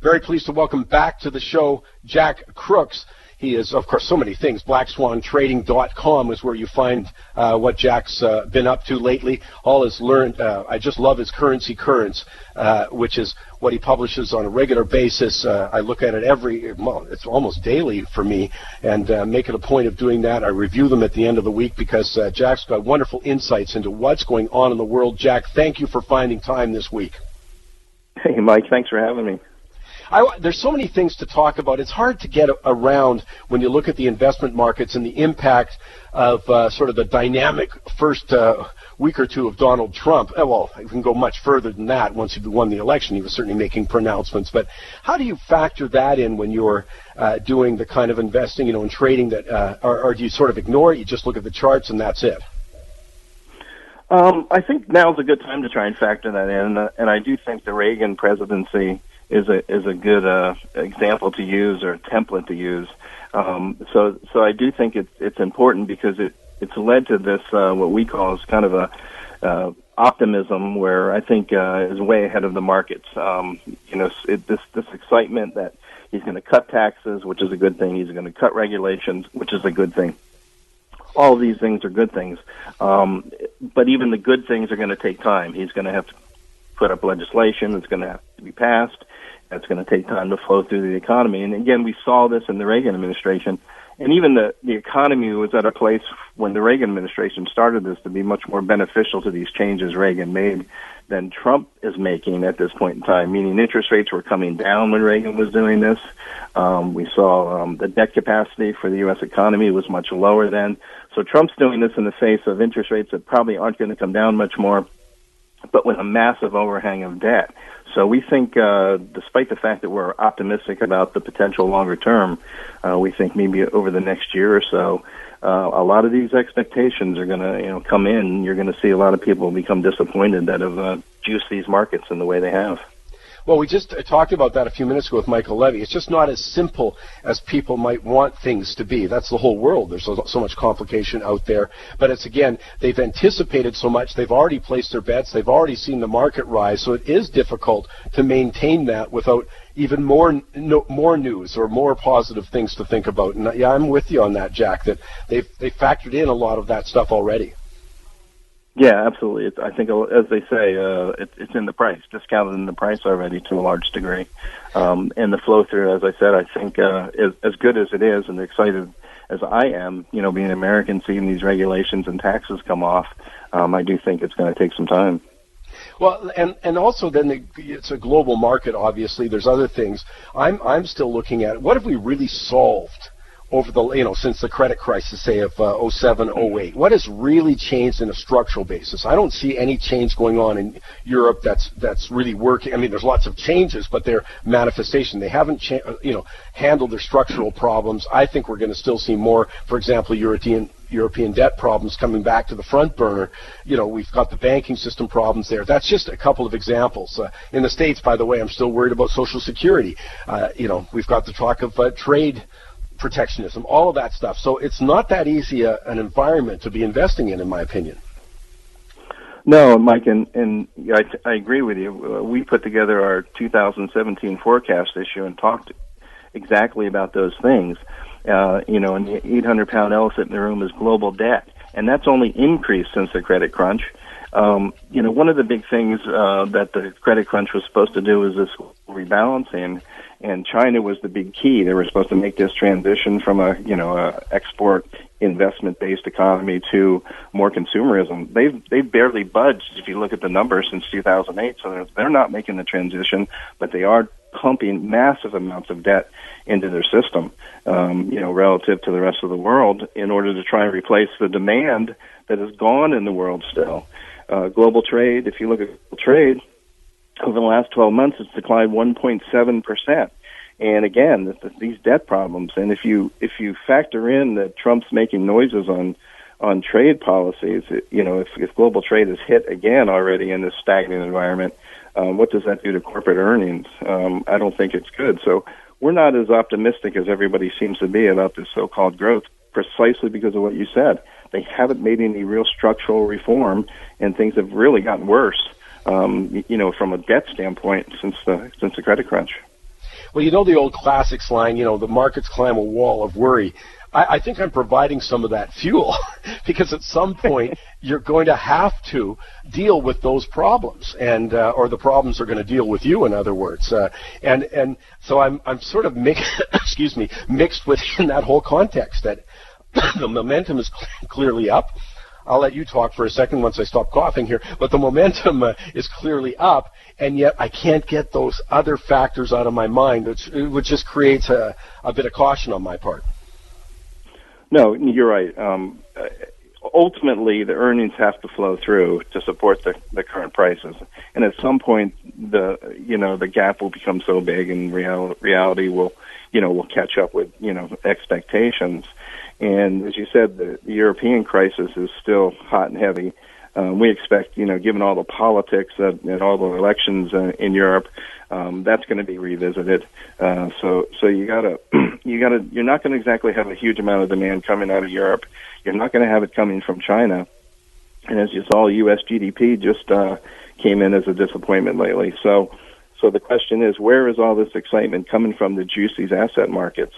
Very pleased to welcome back to the show Jack Crooks. He is, of course, so many things. BlackSwanTrading.com is where you find what Jack's been up to lately. All his learned, I just love his Currency Currents, which is what he publishes on a regular basis. I look at it it's almost daily for me, and make it a point of doing that. I review them at the end of the week because Jack's got wonderful insights into what's going on in the world. Jack, thank you for finding time this week. Hey, Mike, thanks for having me. There's so many things to talk about. It's hard to get around when you look at the investment markets and the impact of sort of the dynamic first week or two of Donald Trump. Well, we can go much further than that. Once he won the election, he was certainly making pronouncements. But how do you factor that in when you're doing the kind of investing, and trading that, or do you sort of ignore it? You just look at the charts and that's it? I think now's a good time to try and factor that in, and I do think the Reagan presidency is a good example to use, or template to use. So I do think it's important because it's led to this what we call is kind of a optimism, where I think is way ahead of the markets. This excitement that he's going to cut taxes, which is a good thing. He's going to cut regulations, which is a good thing. All of these things are good things, but even the good things are going to take time. He's going to have to put up legislation. It's going to have to be passed. It's going to take time to flow through the economy. And again, we saw this in the Reagan administration. And even the economy was at a place when the Reagan administration started this to be much more beneficial to these changes Reagan made than Trump is making at this point in time, meaning interest rates were coming down when Reagan was doing this. We saw the debt capacity for the U.S. economy was much lower then. So Trump's doing this in the face of interest rates that probably aren't going to come down much more, but with a massive overhang of debt. So we think, despite the fact that we're optimistic about the potential longer term, we think maybe over the next year or so, a lot of these expectations are going to, come in. You're going to see a lot of people become disappointed that have juiced these markets in the way they have. Well, we just talked about that a few minutes ago with Michael Levy. It's just not as simple as people might want things to be. That's the whole world. There's so much complication out there. But it's, again, they've anticipated so much. They've already placed their bets. They've already seen the market rise. So it is difficult to maintain that without even more news or more positive things to think about. And yeah, I'm with you on that, Jack, that they've factored in a lot of that stuff already. Yeah, absolutely. I think, as they say, it's in the price, discounted in the price already to a large degree. And the flow through, as I said, I think is as good as it is, and excited as I am, being American, seeing these regulations and taxes come off. I do think it's going to take some time. Well, and also then it's a global market. Obviously, there's other things. I'm still looking at what have we really solved over the, since the credit crisis, say, of 07, 08? What has really changed in a structural basis? I don't see any change going on in Europe that's really working. I mean, there's lots of changes, but they're manifestation. They haven't, handled their structural problems. I think we're going to still see more, for example, European debt problems coming back to the front burner. We've got the banking system problems there. That's just a couple of examples. In the States, by the way, I'm still worried about Social Security. We've got the talk of trade protectionism, all of that stuff. So it's not that easy an environment to be investing in my opinion. No, Mike, and I agree with you. We put together our 2017 forecast this year and talked exactly about those things. And the 800-pound elephant in the room is global debt, and that's only increased since the credit crunch. One of the big things that the credit crunch was supposed to do was this rebalancing, and China was the big key. They were supposed to make this transition from a export investment-based economy to more consumerism. They've barely budged if you look at the numbers since 2008. So they're not making the transition, but they are pumping massive amounts of debt into their system, relative to the rest of the world, in order to try and replace the demand that is gone in the world still. Global trade, if you look at global trade, over the last 12 months, it's declined 1.7%. And again, these debt problems. And if you factor in that Trump's making noises on trade policies, if global trade is hit again already in this stagnant environment, what does that do to corporate earnings? I don't think it's good. So we're not as optimistic as everybody seems to be about this so-called growth, precisely because of what you said. They haven't made any real structural reform, and things have really gotten worse. From a debt standpoint since the credit crunch. Well, you know the old classics line, the markets climb a wall of worry. I think I'm providing some of that fuel because at some point you're going to have to deal with those problems, and or the problems are going to deal with you, in other words. And so I'm sort of mixed within that whole context that the momentum is clearly up. I'll let you talk for a second once I stop coughing here, but the momentum is clearly up, and yet I can't get those other factors out of my mind, which just creates a bit of caution on my part. No, you're right. Ultimately, the earnings have to flow through to support the current prices, and at some point, the gap will become so big, and reality will catch up with expectations. And as you said, the European crisis is still hot and heavy. We expect, given all the politics and all the elections in Europe, that's going to be revisited. So you're not going to exactly have a huge amount of demand coming out of Europe. You're not going to have it coming from China. And as you saw, U.S. GDP just came in as a disappointment lately. So the question is, where is all this excitement coming from to juice these asset markets?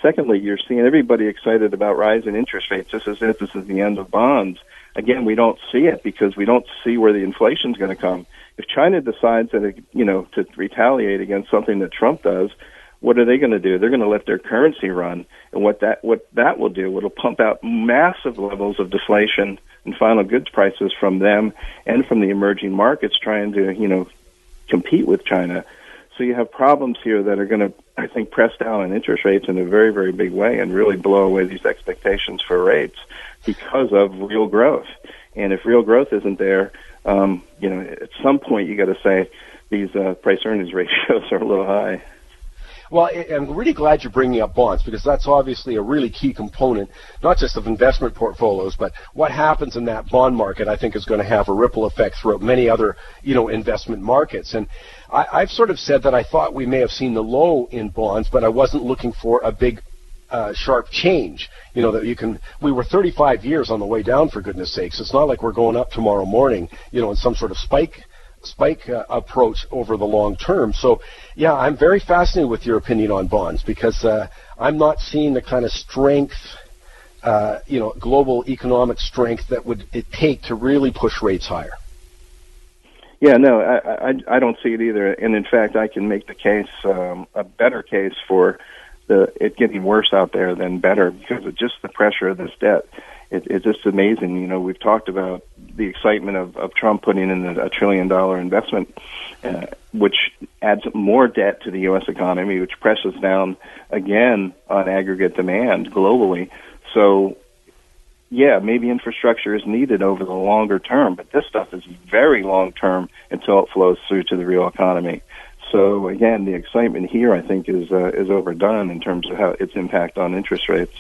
Secondly, you're seeing everybody excited about rising interest rates just as if this is the end of bonds. Again, we don't see it because we don't see where the inflation is going to come. If China decides that to retaliate against something that Trump does, what are they going to do? They're going to let their currency run, and what that will do, it'll pump out massive levels of deflation and final goods prices from them and from the emerging markets trying to compete with China. So you have problems here that are going to, I think, press down on interest rates in a very, very big way and really blow away these expectations for rates because of real growth. And if real growth isn't there, at some point you got to say these price-earnings ratios are a little high. Well, I'm really glad you're bringing up bonds because that's obviously a really key component, not just of investment portfolios, but what happens in that bond market, I think, is going to have a ripple effect throughout many other, investment markets. And I've sort of said that I thought we may have seen the low in bonds, but I wasn't looking for a big sharp change, that we were 35 years on the way down, for goodness sakes. It's not like we're going up tomorrow morning, in some sort of spike approach over the long term. So, yeah, I'm very fascinated with your opinion on bonds because I'm not seeing the kind of strength, global economic strength that would it take to really push rates higher. Yeah, no, I don't see it either. And in fact, I can make the case, a better case for it getting worse out there than better because of just the pressure of this debt. It's just amazing. We've talked about the excitement of Trump putting in a $1 trillion investment, which adds more debt to the U.S. economy, which presses down again on aggregate demand globally. So, yeah, maybe infrastructure is needed over the longer term, but this stuff is very long term until it flows through to the real economy. So, again, the excitement here, I think, is overdone in terms of how its impact on interest rates.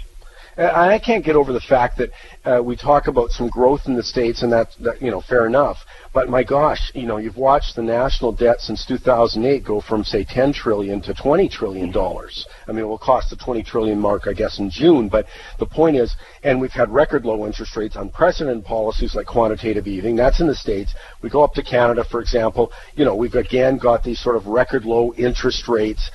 I can't get over the fact that we talk about some growth in the States, and that fair enough. But my gosh, you've watched the national debt since 2008 go from, say, $10 trillion to $20 trillion. I mean, it will cost the $20 trillion mark, I guess, in June. But the point is, and we've had record low interest rates, unprecedented policies like quantitative easing. That's in the States. We go up to Canada, for example. We've again got these sort of record low interest rates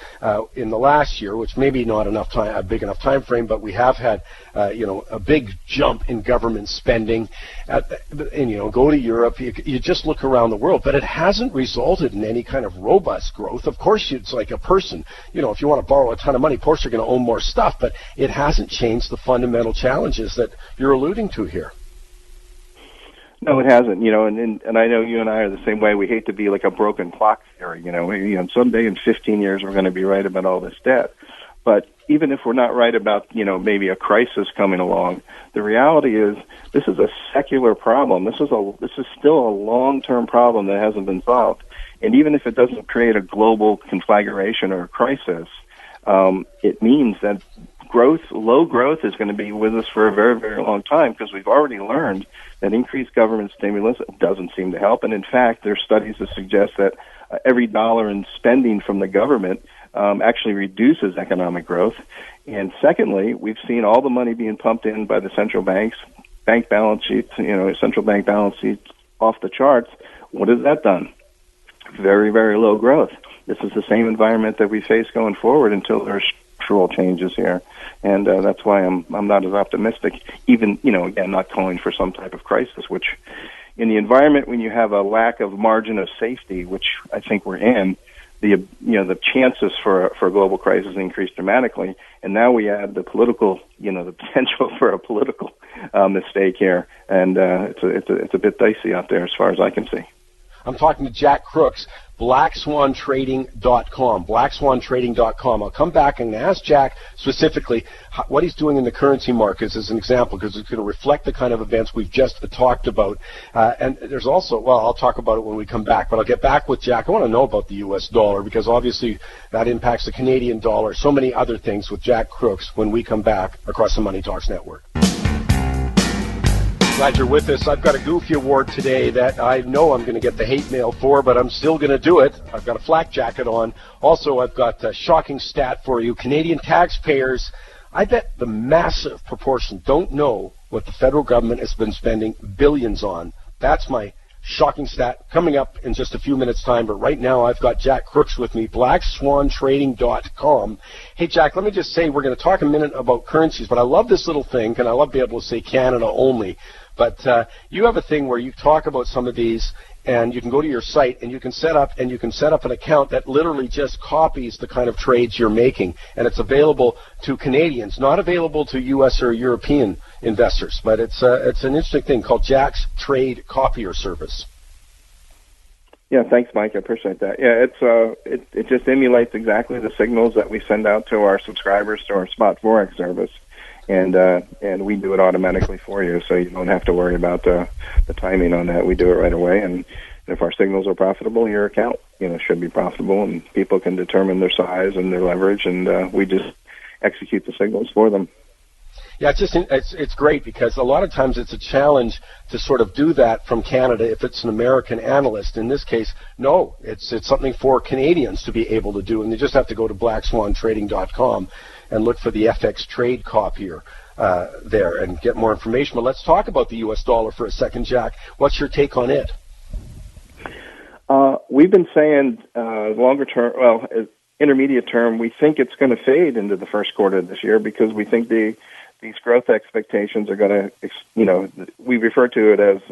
in the last year, which maybe not a big enough time frame, but we have had a big jump in government spending. And go to Europe. You just look around the world, but it hasn't resulted in any kind of robust growth. Of course, it's like a person. If you want to borrow a ton of money, of course you're going to own more stuff, but it hasn't changed the fundamental challenges that you're alluding to here. No, it hasn't. And I know you and I are the same way. We hate to be like a broken clock theory. Someday in 15 years we're going to be right about all this debt. But even if we're not right about, maybe a crisis coming along, the reality is this is a secular problem. This is still a long-term problem that hasn't been solved. And even if it doesn't create a global conflagration or a crisis, it means that low growth is going to be with us for a very, very long time because we've already learned that increased government stimulus doesn't seem to help. And in fact, there are studies that suggest that every dollar in spending from the government actually reduces economic growth. And secondly, we've seen all the money being pumped in by the central banks, bank balance sheets, central bank balance sheets off the charts. What has that done? Very, very low growth. this is the same environment that we face going forward until there's structural changes here. And that's why I'm not as optimistic, even, again, not calling for some type of crisis, which in the environment when you have a lack of margin of safety, which I think we're in, the chances for a global crisis increase dramatically. And now we add the political, the potential for a political mistake here. And it's a bit dicey out there as far as I can see. I'm talking to Jack Crooks, blackswantrading.com, blackswantrading.com. I'll come back and ask Jack specifically what he's doing in the currency markets as an example, because it's going to reflect the kind of events we've just talked about. And there's also, I'll talk about it when we come back, but I'll get back with Jack. I want to know about the U.S. dollar, because obviously that impacts the Canadian dollar, so many other things with Jack Crooks when we come back across the Money Talks Network. Glad you're with us. I've got a Goofy Award today that I know I'm going to get the hate mail for, but I'm still going to do it. I've got a flak jacket on. Also, I've got a shocking stat for you. Canadian taxpayers, I bet the massive proportion don't know what the federal government has been spending billions on. That's my shocking stat coming up in just a few minutes' time. But right now, I've got Jack Crooks with me, blackswantrading.com. Hey, Jack, let me just say we're going to talk a minute about currencies, but I love this little thing, and I love being able to say Canada only. But you have a thing where you talk about some of these, and you can go to your site and you can set up an account that literally just copies the kind of trades you're making, and it's available to Canadians, not available to U.S. or European investors. But it's an interesting thing called Jack's Trade Copier Service. Yeah, thanks, Mike. I appreciate that. Yeah, it just emulates exactly the signals that we send out to our subscribers to our Spot Forex service. And we do it automatically for you, so you don't have to worry about the timing on that. We do it right away, and if our signals are profitable, your account should be profitable, and people can determine their size and their leverage, and we just execute the signals for them. Yeah, it's great, because a lot of times it's a challenge to sort of do that from Canada if it's an American analyst. In this case, no, it's something for Canadians to be able to do, and they just have to go to blackswantrading.com and look for the FX Trade Copier there and get more information. But let's talk about the U.S. dollar for a second, Jack. What's your take on it? We've been saying longer term, intermediate term, we think it's going to fade into the first quarter of this year, because we think these growth expectations are going to, we refer to it as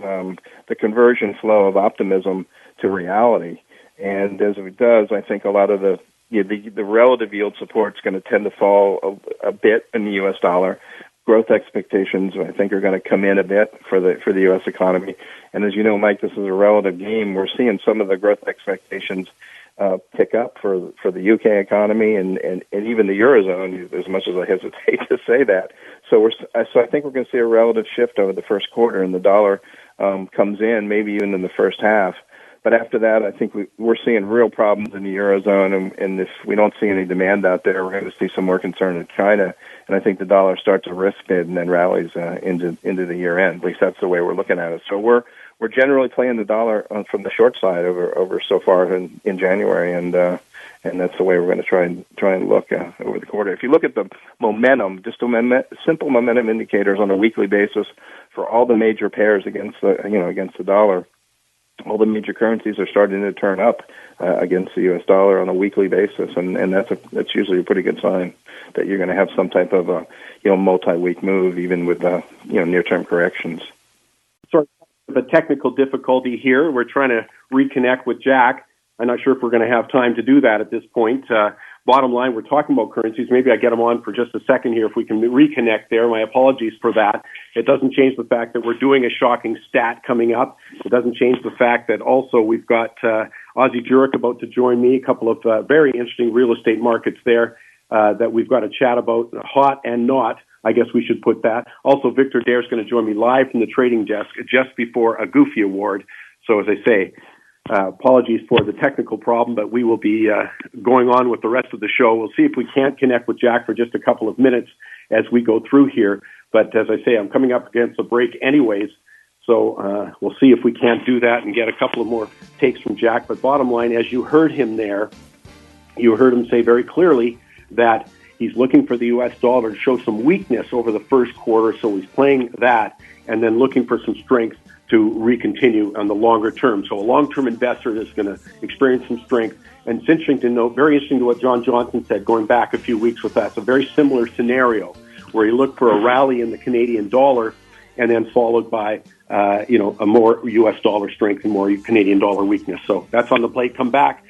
the conversion flow of optimism to reality. And as it does, I think a lot of the relative yield support is going to tend to fall a bit in the U.S. dollar. Growth expectations, I think, are going to come in a bit for the U.S. economy. And as you know, Mike, this is a relative game. We're seeing some of the growth expectations pick up for the U.K. economy and even the Eurozone, as much as I hesitate to say that. So I think we're going to see a relative shift over the first quarter, and the dollar comes in maybe even in the first half. But after that, I think we're seeing real problems in the Eurozone, and if we don't see any demand out there, we're going to see some more concern in China. And I think the dollar starts to risk bid and then rallies into the year end. At least that's the way we're looking at it. So we're generally playing the dollar from the short side over so far in January, and that's the way we're going to try and look over the quarter. If you look at the momentum, just simple momentum indicators on a weekly basis for all the major pairs against the dollar. All the major currencies are starting to turn up against the U.S. dollar on a weekly basis, and that's usually a pretty good sign that you're going to have some type of multi-week move, even with near-term corrections. Sorry, the technical difficulty here. We're trying to reconnect with Jack. I'm not sure if we're going to have time to do that at this point. Bottom line, we're talking about currencies. Maybe I get him on for just a second here if we can reconnect there. My apologies for that. It doesn't change the fact that we're doing a shocking stat coming up. It doesn't change the fact that also we've got Ozzie Jurek about to join me, a couple of very interesting real estate markets there that we've got to chat about, hot and not. I guess we should put that. Also, Victor Dare is going to join me live from the trading desk just before a Goofy Award. So as I say, apologies for the technical problem, but we will be going on with the rest of the show. We'll see if we can't connect with Jack for just a couple of minutes as we go through here. But as I say, I'm coming up against a break anyways, so we'll see if we can't do that and get a couple of more takes from Jack. But bottom line, as you heard him there, you heard him say very clearly that he's looking for the U.S. dollar to show some weakness over the first quarter, so he's playing that and then looking for some strength to recontinue on the longer term. So a long-term investor is going to experience some strength. And it's interesting to note, very interesting to what John Johnson said going back a few weeks with that. It's a very similar scenario where you look for a rally in the Canadian dollar and then followed by, a more U.S. dollar strength and more Canadian dollar weakness. So that's on the plate. Come back.